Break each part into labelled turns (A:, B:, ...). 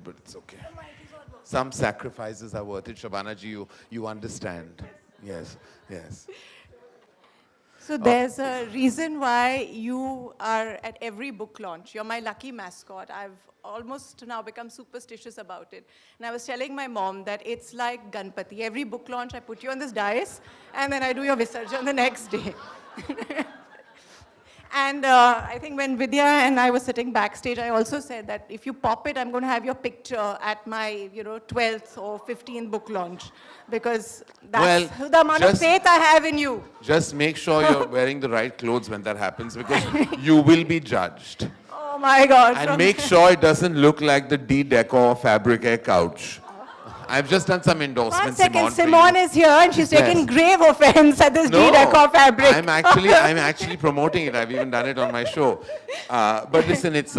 A: but it's okay. Some sacrifices are worth it. Shabana ji, you understand. Yes, yes.
B: So there's a reason why you are at every book launch. You're my lucky mascot. I've almost now become superstitious about it. And I was telling my mom that it's like Ganpati. Every book launch, I put you on this dais, and then I do your Visarjan the next day. And I think when Vidya and I were sitting backstage, I also said that if you pop it, I'm going to have your picture at my, 12th or 15th book launch, because that's the amount of faith I have in you.
A: Just make sure you're wearing the right clothes when that happens, because you will be judged.
B: Oh my God.
A: And make sure it doesn't look like the D-Decor Fabric couch. I've just done some endorsements.
B: 1 second, Simone is here and she's taken grave offense at this D-Decor fabric.
A: I'm actually promoting it. I've even done it on my show. But listen, it's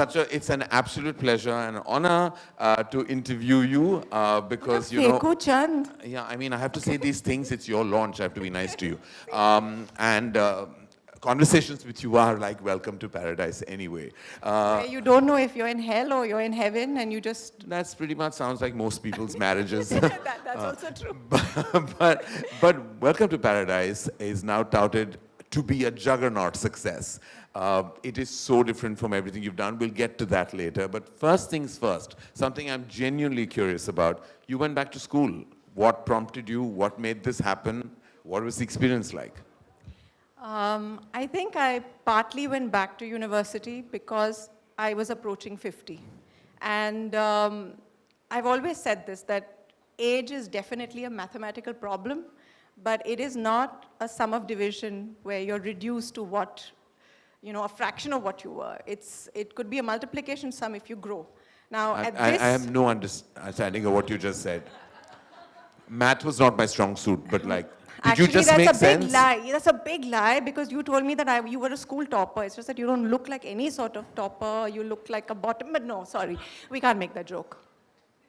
A: an absolute pleasure and honor to interview you because
B: Chand.
A: Yeah, I mean, I have to say these things. It's your launch. I have to be nice to you. Conversations with you are like welcome to paradise anyway.
B: You don't know if you're in hell or you're in heaven, and you just...
A: That's pretty much sounds like most people's marriages.
B: That's also true.
A: But welcome to paradise is now touted to be a juggernaut success. It is so different from everything you've done. We'll get to that later. But first things first, something I'm genuinely curious about. You went back to school. What prompted you? What made this happen? What was the experience like?
B: I think I partly went back to university because I was approaching 50. And I've always said this, that age is definitely a mathematical problem, but it is not a sum of division where you're reduced to what, a fraction of what you were. It could be a multiplication sum if you grow. Now,
A: I have no understanding of what you just said. Math was not my strong suit, but like, did you just make sense?
B: Actually, that's a big lie. That's a big lie because you told me that you were a school topper. It's just that you don't look like any sort of topper. You look like a bottom. But no, sorry. We can't make that joke.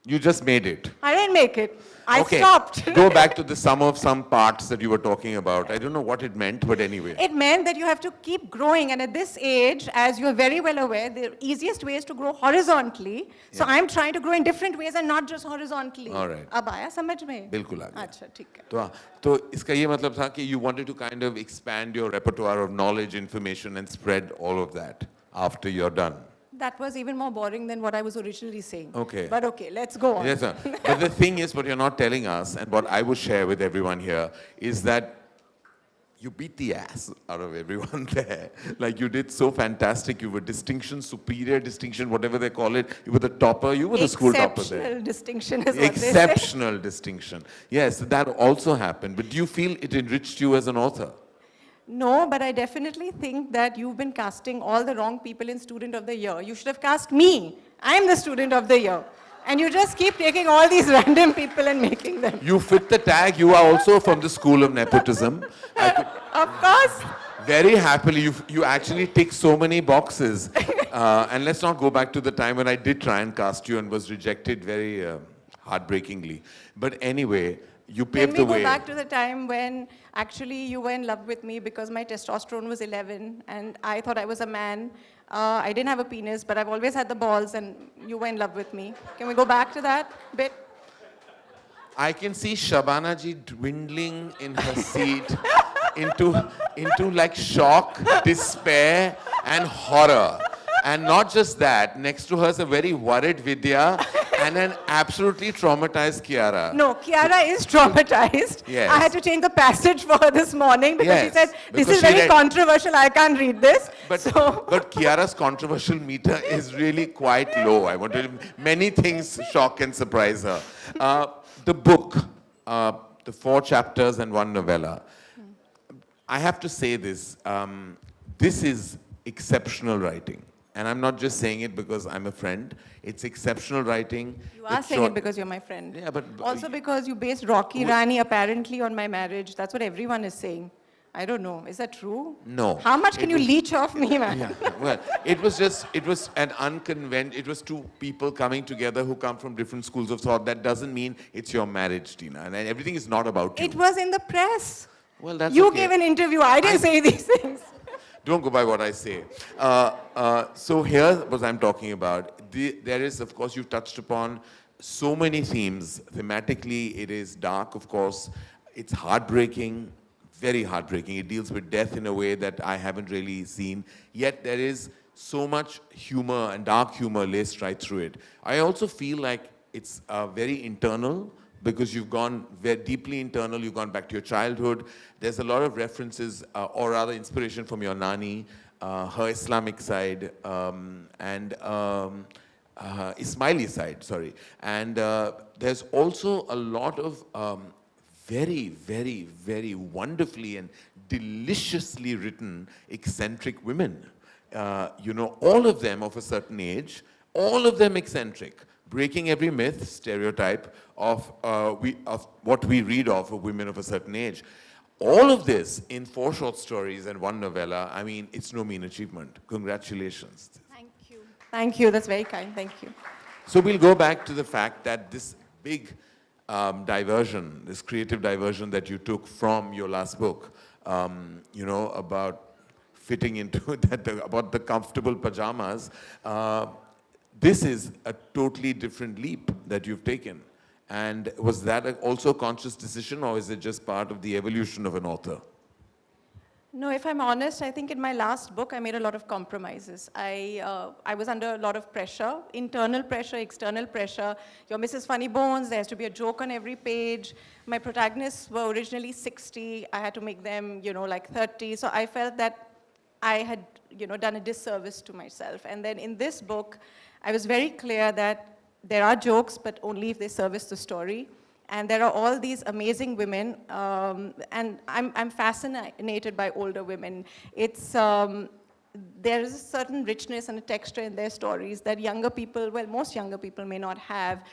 A: You just made it.
B: I didn't make it. I stopped.
A: Go back to the sum of some parts that you were talking about. I don't know what it meant, but anyway.
B: It meant that you have to keep growing. And at this age, as you're very well aware, the easiest way is to grow horizontally. Yeah. So I'm trying to grow in different ways and not just horizontally.
A: All right.
B: अब आया समझ में?
A: बिल्कुल आ गया.
B: अच्छा, ठीक है.
A: तो इसका ये मतलब था कि you wanted to kind of expand your repertoire of knowledge, information, and spread all of that after you're done.
B: That was even more boring than what I was originally saying.
A: Okay.
B: But okay, let's go on.
A: Yes, sir. But the thing is, what you're not telling us, and what I would share with everyone here, is that you beat the ass out of everyone there. Like, you did so fantastic. You were distinction, superior distinction, whatever they call it. You were the topper. You were the school topper there.
B: Exceptional distinction is what they say.
A: Exceptional distinction. Yes, that also happened. But do you feel it enriched you as an author?
B: No, but I definitely think that you've been casting all the wrong people in Student of the Year. You should have cast me. I'm the Student of the Year. And you just keep taking all these random people and making them.
A: You fit the tag. You are also from the school of nepotism.
B: Of course.
A: Very happily, you actually tick so many boxes. And let's not go back to the time when I did try and cast you and was rejected very heartbreakingly. But anyway, you paved the way.
B: Can we go back to the time when actually you were in love with me because my testosterone was 11 and I thought I was a man. I didn't have a penis, but I've always had the balls and you were in love with me. Can we go back to that bit?
A: I can see Shabana ji dwindling in her seat into like shock, despair, and horror. And not just that, next to her is a very worried Vidya and an absolutely traumatized Kiara.
B: No, Kiara is traumatized.
A: Yes.
B: I had to change the passage for her this morning because she said, this is very controversial, I can't read this.
A: But Kiara's controversial meter is really quite low. I want to, many things shock and surprise her. The book, the 4 chapters and 1 novella. I have to say this, this is exceptional writing. And I'm not just saying it because I'm a friend. It's exceptional writing.
B: You are saying it because you're my friend.
A: Yeah, but
B: also because you based Rocky Rani apparently on my marriage. That's what everyone is saying. I don't know. Is that true?
A: No.
B: How much can you leech off me, man?
A: Yeah. Well, it was an it was 2 people coming together who come from different schools of thought. That doesn't mean it's your marriage, Tina. And everything is not about you.
B: It was in the press.
A: Well, that's
B: You
A: okay.
B: gave an interview. I didn't say these things.
A: Don't go by what I say. So here's what I'm talking about. there is, of course, you've touched upon so many themes. Thematically, it is dark, of course. It's heartbreaking, very heartbreaking. It deals with death in a way that I haven't really seen. Yet there is so much humor and dark humor laced right through it. I also feel like it's very internal because you've gone very deeply internal. You've gone back to your childhood. There's a lot of references, or rather inspiration from your nani, her Islamic side, and Ismaili side, sorry. And there's also a lot of very, very, very wonderfully and deliciously written eccentric women. You know, all of them of a certain age, all of them eccentric, breaking every myth, stereotype of what we read of women of a certain age. All of this in 4 short stories and 1 novella, I mean, it's no mean achievement. Congratulations.
B: Thank you. Thank you. That's very kind. Thank you.
A: So we'll go back to the fact that this big diversion, this creative diversion that you took from your last book, you know, about fitting into that, about the comfortable pajamas, this is a totally different leap that you've taken. And was that also a conscious decision, or is it just part of the evolution of an author?
B: No, if I'm honest, I think in my last book, I made a lot of compromises. I was under a lot of pressure, internal pressure, external pressure. You're Mrs. Funny Bones, there has to be a joke on every page. My protagonists were originally 60. I had to make them, you know, like 30. So I felt that I had, you know, done a disservice to myself. And then in this book, I was very clear that there are jokes, but only if they service the story. And there are all these amazing women, and I'm fascinated by older women. It's, there is a certain richness and a texture in their stories that younger people, well, most younger people may not have.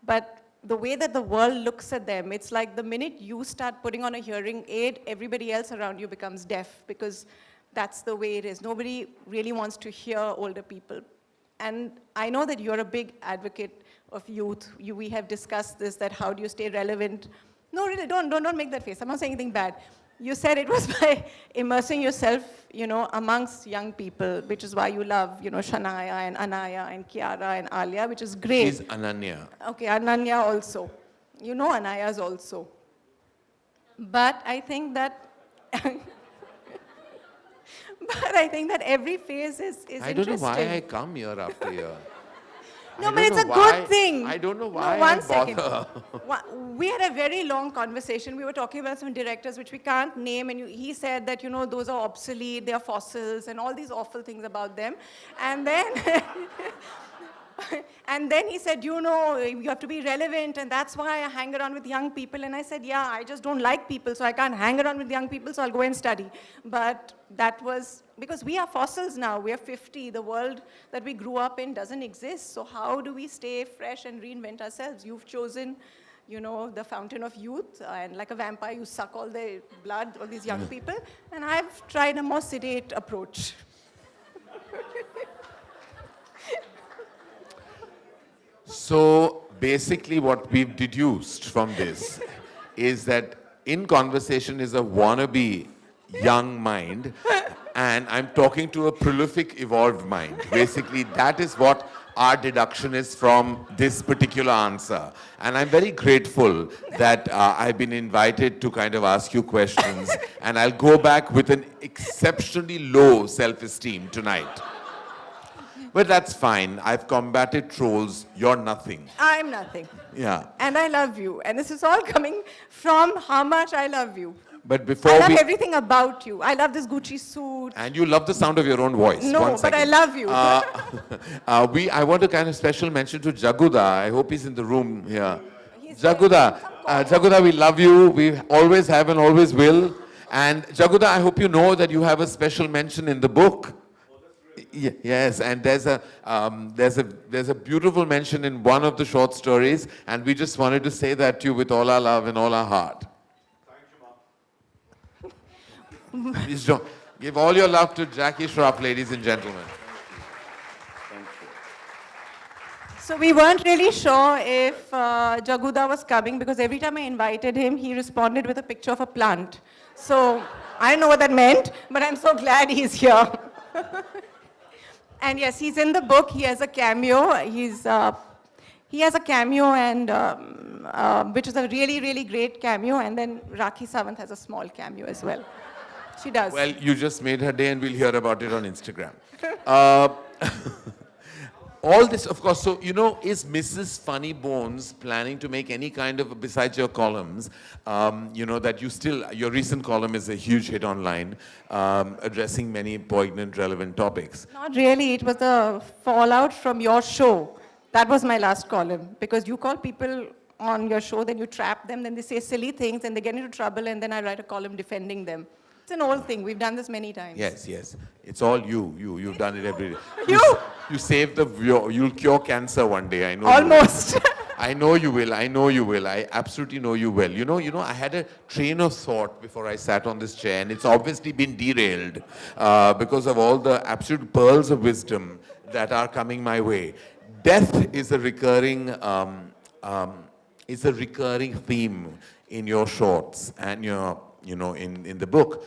B: But the way that the world looks at them, it's like the minute you start putting on a hearing aid, everybody else around you becomes deaf, because that's the way it is. Nobody really wants to hear older people. And I know that you're a big advocate of youth. We have discussed this, that how do you stay relevant? No, really, don't make that face. I'm not saying anything bad. You said it was by immersing yourself, you know, amongst young people, which is why you love, you know, Shania and Anaya and Kiara and Alia, which is great.
A: She's Ananya.
B: Okay, Ananya also. You know Anaya's also. But I think that but I think that every phase is
A: I
B: interesting.
A: don't know why I come year after year.
B: No, but it's a good thing.
A: I don't know why
B: No, one
A: I
B: second.
A: bother.
B: We had a very long conversation. We were talking about some directors which we can't name, and he said that, you know, those are obsolete, they are fossils, and all these awful things about them. And then, and then he said, you know, you have to be relevant, and that's why I hang around with young people. And I said, yeah, I just don't like people, so I can't hang around with young people, so I'll go and study. But that was, because we are fossils now, we are 50, the world that we grew up in doesn't exist, so how do we stay fresh and reinvent ourselves? You've chosen, you know, the fountain of youth, and like a vampire, you suck all the blood, all these young people, and I've tried a more sedate approach.
A: So basically what we've deduced from this is that in conversation is a wannabe young mind, and I'm talking to a prolific evolved mind. Basically that is what our deduction is from this particular answer. And I'm very grateful that I've been invited to kind of ask you questions, and I'll go back with an exceptionally low self-esteem tonight. But that's fine. I've combated trolls. You're nothing.
B: I'm nothing.
A: Yeah.
B: And I love you. And this is all coming from how much I love you.
A: But before
B: I love everything about you. I love this Gucci suit.
A: And you love the sound of your own voice.
B: No, but I love you.
A: I want to kind of special mention to Jaguda. I hope he's in the room here. Jaguda, we love you. We always have and always will. And Jaguda, I hope you know that you have a special mention in the book. Yes, and there's a beautiful mention in one of the short stories, and we just wanted to say that to you with all our love and all our heart. Thank you, Mom. Please give all your love to Jackie Shroff, ladies and gentlemen.
C: Thank you.
B: So we weren't really sure if Jaguda was coming, because every time I invited him, he responded with a picture of a plant. So I don't know what that meant, but I'm so glad he's here. And yes, he's in the book. He has a cameo. He has a cameo, and which is a really, really great cameo. And then Rakhi Sawant has a small cameo as well. She does.
A: Well, you just made her day and we'll hear about it on Instagram. Uh, all this, of course, so, is Mrs. Funny Bones planning to make any kind of, besides your columns, that your recent column is a huge hit online, addressing many poignant, relevant topics.
B: Not really. It was a fallout from your show. That was my last column. Because you call people on your show, then you trap them, then they say silly things, and they get into trouble, and then I write a column defending them. It's an old thing. We've done this many times.
A: Yes. It's all you. You've done it every day.
B: You?
A: You saved you'll cure cancer one day, I know.
B: Almost.
A: I know you will. I absolutely know you will. I had a train of thought before I sat on this chair, and it's obviously been derailed because of all the absolute pearls of wisdom that are coming my way. Death is a recurring theme in your shorts and in the book.